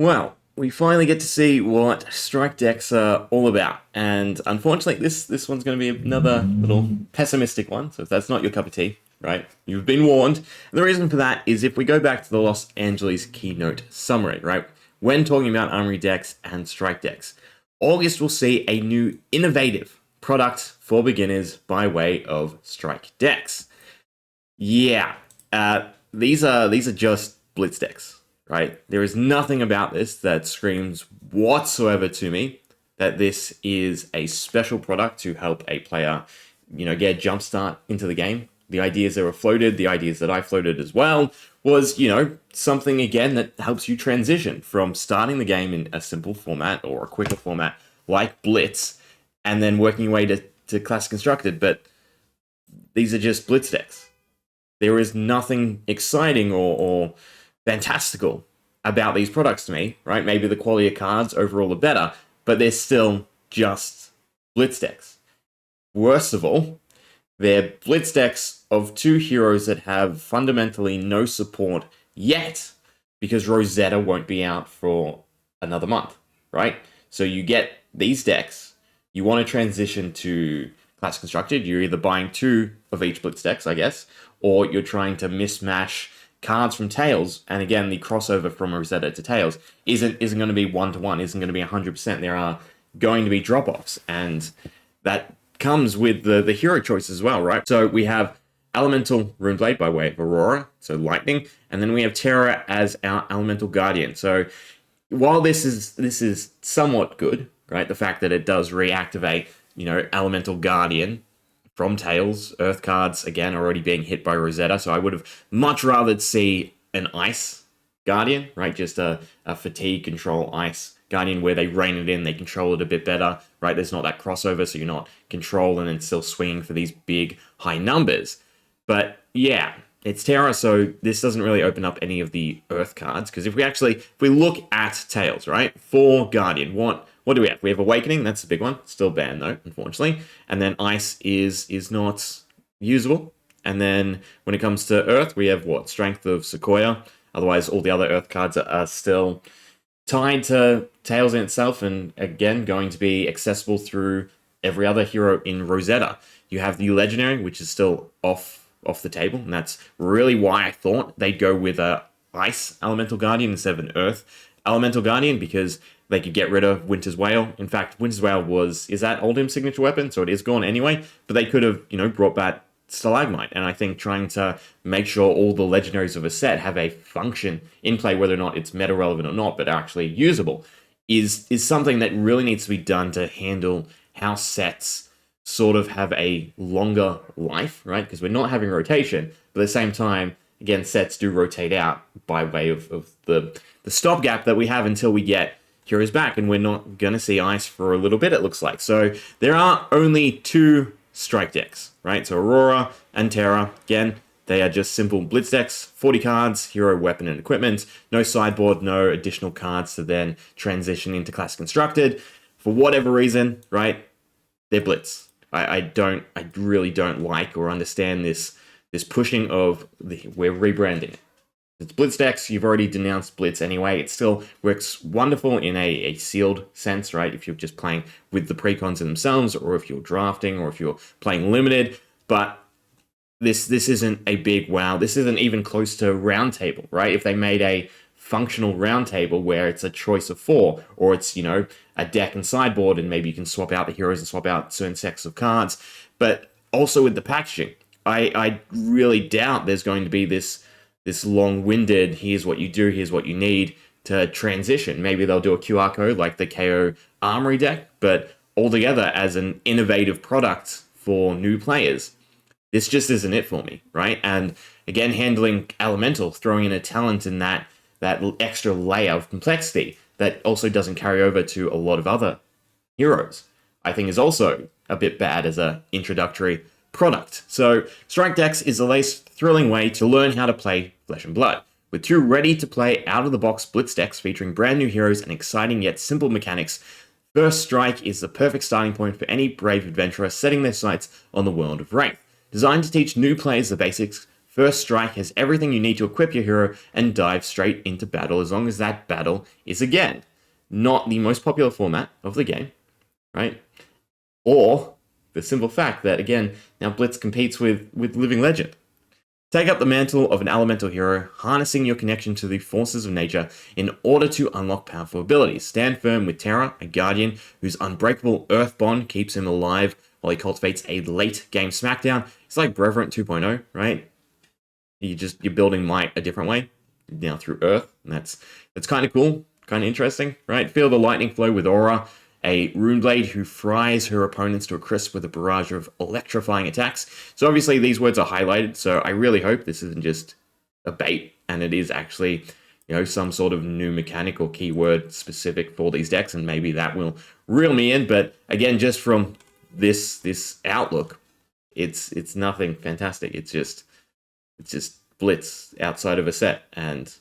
Well, we finally get to see what strike decks are all about, and unfortunately, this one's going to be another little pessimistic one. So if that's not your cup of tea, right, you've been warned. And the reason for that is if we go back to the Los Angeles keynote summary, right, when talking about armory decks and strike decks, August will see a new innovative product for beginners by way of strike decks. Yeah, these are just blitz decks. Right? There is nothing about this that screams whatsoever to me that this is a special product to help a player, get a jump start into the game. The ideas that were floated, the ideas that I floated as well, was, something again that helps you transition from starting the game in a simple format or a quicker format like Blitz and then working your way to Classic Constructed. But these are just Blitz decks. There is nothing exciting or fantastical about these products to me, right? Maybe the quality of cards overall are better, but they're still just Blitz decks. Worst of all, they're Blitz decks of two heroes that have fundamentally no support yet, because Rosetta won't be out for another month, right? So you get these decks, you want to transition to Classic Constructed, you're either buying two of each Blitz decks, I guess, or you're trying to mismatch cards from Tails, and again, the crossover from Rosetta to Tails isn't going to be 1-to-1, isn't going to be 100%. There are going to be drop-offs, and that comes with the hero choice as well, right? So we have Elemental Runeblade by way of Aurora, so lightning, and then we have Terra as our Elemental Guardian. So while this is somewhat good, right? The fact that it does reactivate, Elemental Guardian from Tails, Earth cards, again, already being hit by Rosetta, so I would have much rather see an Ice Guardian, right? Just a fatigue control Ice Guardian where they rein it in, they control it a bit better, right? There's not that crossover, so you're not controlling and still swinging for these big, high numbers. But yeah, it's Terra, so this doesn't really open up any of the Earth cards, because if we look at Tails, right? For Guardian, what do we have? We have Awakening, that's the big one. Still banned though, unfortunately. And then Ice is not usable. And then when it comes to Earth, we have what? Strength of Sequoia. Otherwise, all the other Earth cards are still tied to Tails in itself, and again, going to be accessible through every other hero in Rosetta. You have the Legendary, which is still off the table, and that's really why I thought they'd go with a Ice Elemental Guardian instead of an Earth Elemental Guardian, because they could get rid of Winter's Wail. In fact, Winter's Wail is that Oldhim's signature weapon, so it is gone anyway, but they could have, brought back Stalagmite, and I think trying to make sure all the legendaries of a set have a function in play, whether or not it's meta relevant or not, but actually usable, is something that really needs to be done to handle how sets sort of have a longer life, right? Because we're not having rotation, but at the same time, again, sets do rotate out by way of the stopgap that we have until we get heroes back, and we're not going to see Ice for a little bit, it looks like. So there are only two strike decks, right? So Aurora and Terra, again, they are just simple Blitz decks, 40 cards, hero, weapon, and equipment. No sideboard, no additional cards to then transition into Classic Constructed. For whatever reason, right, they're Blitz. I really don't like or understand this pushing of we're rebranding it. It's Blitz decks. You've already denounced Blitz anyway. It still works wonderful in a sealed sense, right? If you're just playing with the precons in themselves, or if you're drafting, or if you're playing limited. But this isn't a big wow. This isn't even close to round table, right? If they made a functional round table where it's a choice of 4, or it's, a deck and sideboard, and maybe you can swap out the heroes and swap out certain sets of cards. But also with the packaging, I really doubt there's going to be this long-winded, here's what you do, here's what you need to transition. Maybe they'll do a QR code like the KO Armory deck, but altogether as an innovative product for new players, this just isn't it for me, right? And again, handling Elemental, throwing in a talent in that extra layer of complexity that also doesn't carry over to a lot of other heroes, I think is also a bit bad as an introductory product. So Strike Decks is the least thrilling way to learn how to play Flesh and Blood, with two ready-to-play out-of-the-box Blitz decks featuring brand new heroes and exciting yet simple mechanics. First Strike is the perfect starting point for any brave adventurer setting their sights on the world of Wraith. Designed to teach new players the basics, First Strike has everything you need to equip your hero and dive straight into battle, as long as that battle is, again, not the most popular format of the game, right? Or the simple fact that, again, now Blitz competes with Living Legend. Take up the mantle of an elemental hero, harnessing your connection to the forces of nature in order to unlock powerful abilities. Stand firm with Terra, a guardian whose unbreakable earth bond keeps him alive while he cultivates a late game smackdown. It's like Reverent 2.0, right? You're building might a different way, now through earth, and that's kind of cool, kind of interesting, right? Feel the lightning flow with Aura, a Runeblade who fries her opponents to a crisp with a barrage of electrifying attacks. So obviously these words are highlighted, so I really hope this isn't just a bait, and it is actually, some sort of new mechanical keyword specific for these decks, and maybe that will reel me in. But again, just from this outlook, it's nothing fantastic. It's just Blitz outside of a set, and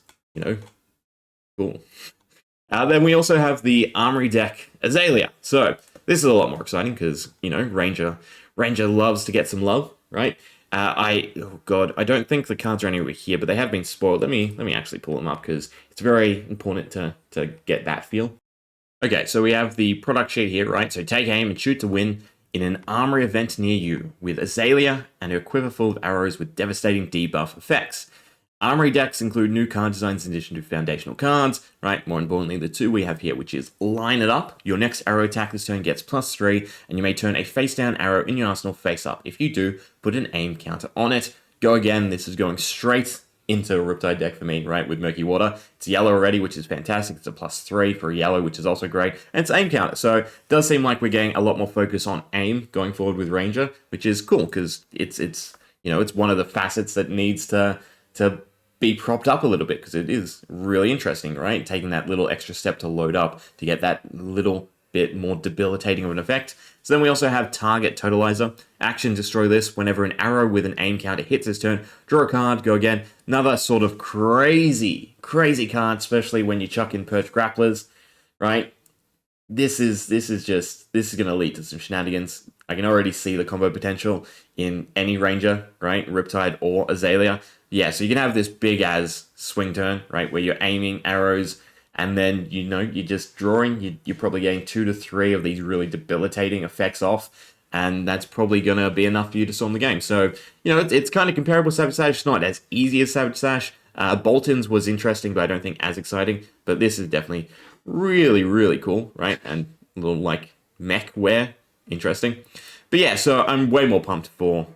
cool. Then we also have the Armory deck Azalea. So this is a lot more exciting because, Ranger loves to get some love, right? I don't think the cards are anywhere here, but they have been spoiled. Let me actually pull them up because it's very important to get that feel. Okay, so we have the product sheet here, right? So take aim and shoot to win in an Armory event near you with Azalea and her quiver full of arrows with devastating debuff effects. Armory decks include new card designs in addition to foundational cards, right? More importantly, the two we have here, which is Line It Up. Your next arrow attack this turn gets +3, and you may turn a face-down arrow in your arsenal face-up. If you do, put an aim counter on it. Go again. This is going straight into a Riptide deck for me, right, with Murky Water. It's yellow already, which is fantastic. It's a +3 for yellow, which is also great. And it's aim counter, so it does seem like we're getting a lot more focus on aim going forward with Ranger, which is cool, because it's one of the facets that needs to be propped up a little bit, because it is really interesting, right? Taking that little extra step to load up to get that little bit more debilitating of an effect. So then we also have Target Totalizer. Action, destroy this. Whenever an arrow with an aim counter hits this turn, draw a card, go again. Another sort of crazy card, especially when you chuck in Perch Grapplers, right? This is going to lead to some shenanigans. I can already see the combo potential in any Ranger, right? Riptide or Azalea. Yeah, so you can have this big as swing turn, right, where you're aiming arrows, and then, you're just drawing. You're probably getting 2 to 3 of these really debilitating effects off, and that's probably going to be enough for you to storm the game. So, it's kind of comparable to Savage Slash. It's not as easy as Savage Slash. Bolton's was interesting, but I don't think as exciting. But this is definitely really, really cool, right? And a little, mech wear. Interesting. But yeah, so I'm way more pumped for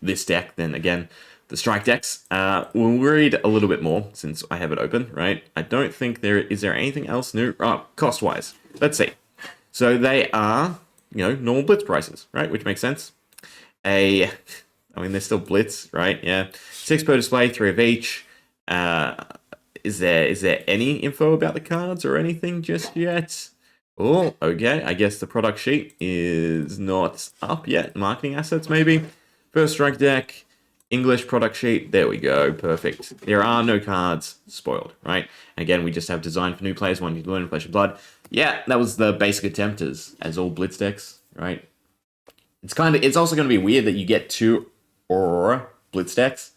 this deck than, again, the Strike decks. We'll read a little bit more since I have it open, right? I don't think is there anything else new? Oh, cost-wise. Let's see. So they are, normal Blitz prices, right? Which makes sense. They're still Blitz, right? Yeah. 6 per display, 3 of each. Is there any info about the cards or anything just yet? Oh, okay. I guess the product sheet is not up yet. Marketing assets, maybe. First Strike deck. English product sheet, there we go, perfect. There are no cards spoiled, right? Again, we just have design for new players wanting to learn Flesh and Blood. Yeah, that was the basic attempt as all Blitz decks, right? It's also going to be weird that you get 2 Aurora Blitz decks.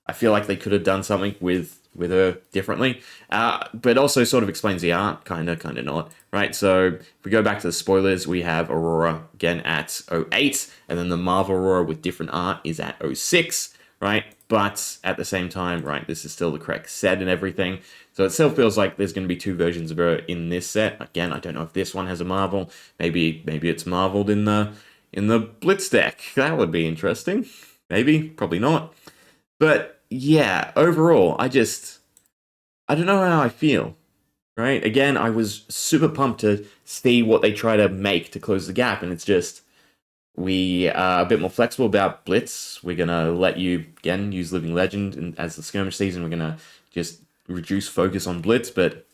I feel like they could have done something with her differently, but also sort of explains the art, kind of not, right? So if we go back to the spoilers, we have Aurora again at 08, and then the Marvel Aurora with different art is at 06. Right, but at the same time, right, this is still the correct set and everything. So it still feels like there's going to be 2 versions of her in this set. Again, I don't know if this one has a Marvel. Maybe it's Marveled in the Blitz deck. That would be interesting. Maybe, probably not. But yeah, overall, I don't know how I feel. Right? Again, I was super pumped to see what they try to make to close the gap, and it's just, we are a bit more flexible about Blitz. We're going to let you, again, use Living Legend and as the skirmish season. We're going to just reduce focus on Blitz, but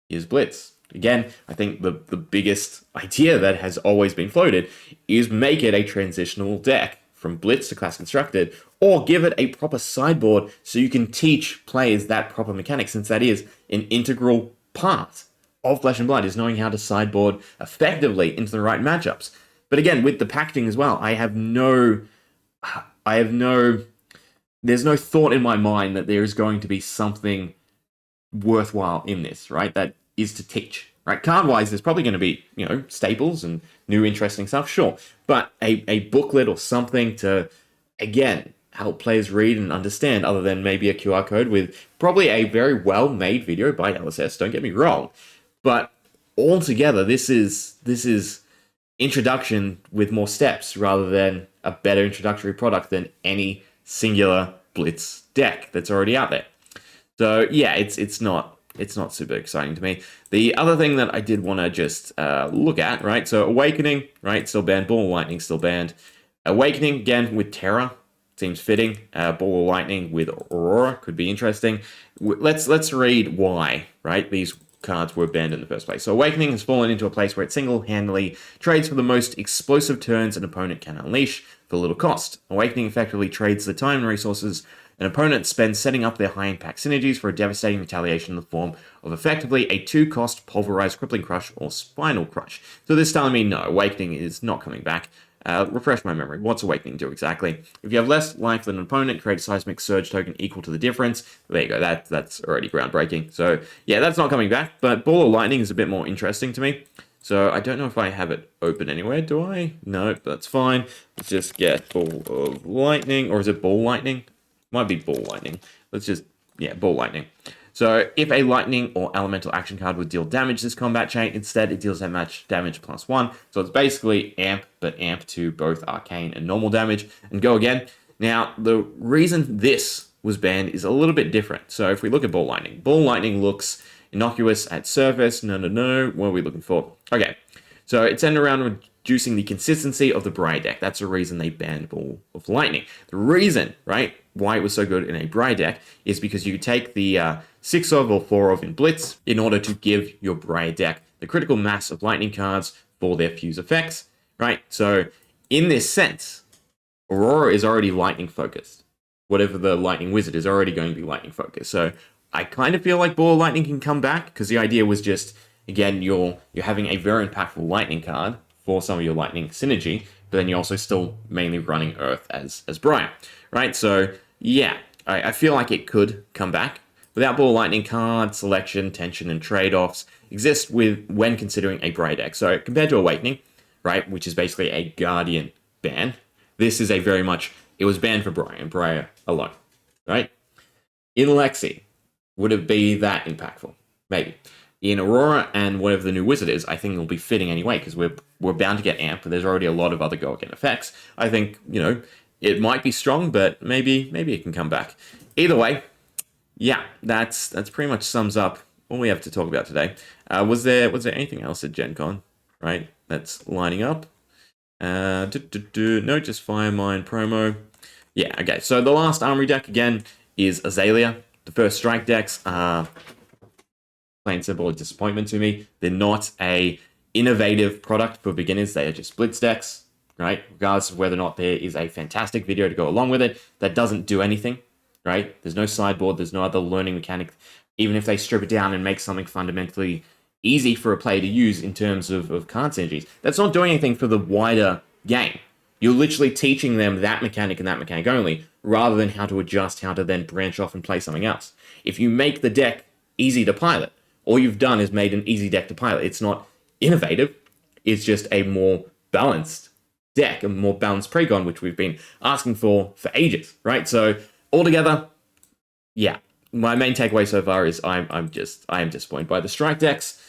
here's Blitz. Again, I think the biggest idea that has always been floated is make it a transitional deck from Blitz to Class Constructed, or give it a proper sideboard so you can teach players that proper mechanic, since that is an integral part of Flesh and Blood, is knowing how to sideboard effectively into the right matchups. But again, with the packaging as well, I have no there's no thought in my mind that there is going to be something worthwhile in this, right? That is to teach, right? Card-wise, there's probably going to be, staples and new interesting stuff, sure. But a booklet or something to, again, help players read and understand, other than maybe a QR code with probably a very well-made video by LSS, don't get me wrong. But altogether, this is introduction with more steps rather than a better introductory product than any singular Blitz deck that's already out there. So yeah, it's not super exciting to me. The other thing that I did want to just look at, right? So Awakening, right? Still banned. Ball of Lightning still banned. Awakening again with Terra seems fitting. Ball of Lightning with Aurora could be interesting. Let's read why, right? These cards were banned in the first place. So Awakening has fallen into a place where it single-handedly trades for the most explosive turns an opponent can unleash for little cost. Awakening effectively trades the time and resources an opponent spends setting up their high-impact synergies for a devastating retaliation in the form of effectively a 2-cost Pulverized Crippling Crush or Spinal Crush. So this telling me no, Awakening is not coming back. Refresh my memory. What's Awakening do exactly? If you have less life than an opponent, create a Seismic Surge token equal to the difference. There you go. That's already groundbreaking. So yeah, that's not coming back. But Ball of Lightning is a bit more interesting to me. So I don't know if I have it open anywhere. Do I? No, that's fine. Let's just get Ball of Lightning. Or is it Ball Lightning? Might be Ball Lightning. Let's just, Ball Lightning. So if a lightning or elemental action card would deal damage this combat chain, instead it deals that match damage +1. So it's basically amp, but amp to both arcane and normal damage. And go again. Now, the reason this was banned is a little bit different. So if we look at Ball Lightning looks innocuous at surface. No. What are we looking for? Okay. So it's centered around reducing the consistency of the Briar deck. That's the reason they banned Ball of Lightning. The reason, right, why it was so good in a Briar deck is because you take the 6 of or 4 of in Blitz in order to give your Briar deck the critical mass of lightning cards for their fuse effects, right? So in this sense, Aurora is already lightning focused. Whatever the lightning wizard is already going to be lightning focused. So I kind of feel like Ball of Lightning can come back because the idea was just, again, you're having a very impactful lightning card for some of your lightning synergy, but then you're also still mainly running Earth as Briar, right? So yeah, I feel like it could come back. Without Ball of Lightning, card selection, tension, and trade-offs exist when considering a Briar deck. So compared to Awakening, right, which is basically a Guardian ban, this is a very much, it was banned for Briar and Briar alone, right? In Lexi, would it be that impactful? Maybe. In Aurora and whatever the new wizard is, I think it'll be fitting anyway, because we're bound to get amp, but there's already a lot of other go again effects. I think, it might be strong, but maybe it can come back. Either way, yeah, that's pretty much sums up all we have to talk about today. Was there anything else at Gen Con, right, that's lining up? No, just Firemine promo. Yeah, okay, so the last Armory deck, again, is Azalea. The first strike decks are plain simple a disappointment to me. They're not a innovative product for beginners. They are just Blitz decks, right? Regardless of whether or not there is a fantastic video to go along with it, that doesn't do anything, right? There's no sideboard. There's no other learning mechanic. Even if they strip it down and make something fundamentally easy for a player to use in terms of card synergies, that's not doing anything for the wider game. You're literally teaching them that mechanic and that mechanic only, rather than how to adjust, how to then branch off and play something else. If you make the deck easy to pilot, all you've done is made an easy deck to pilot. It's not innovative. It's just a more balanced deck, a more balanced Pregon, which we've been asking for ages, right? So altogether, yeah, my main takeaway so far is I am disappointed by the strike decks.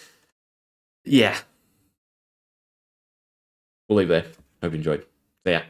Yeah. We'll leave there. Hope you enjoyed. So yeah.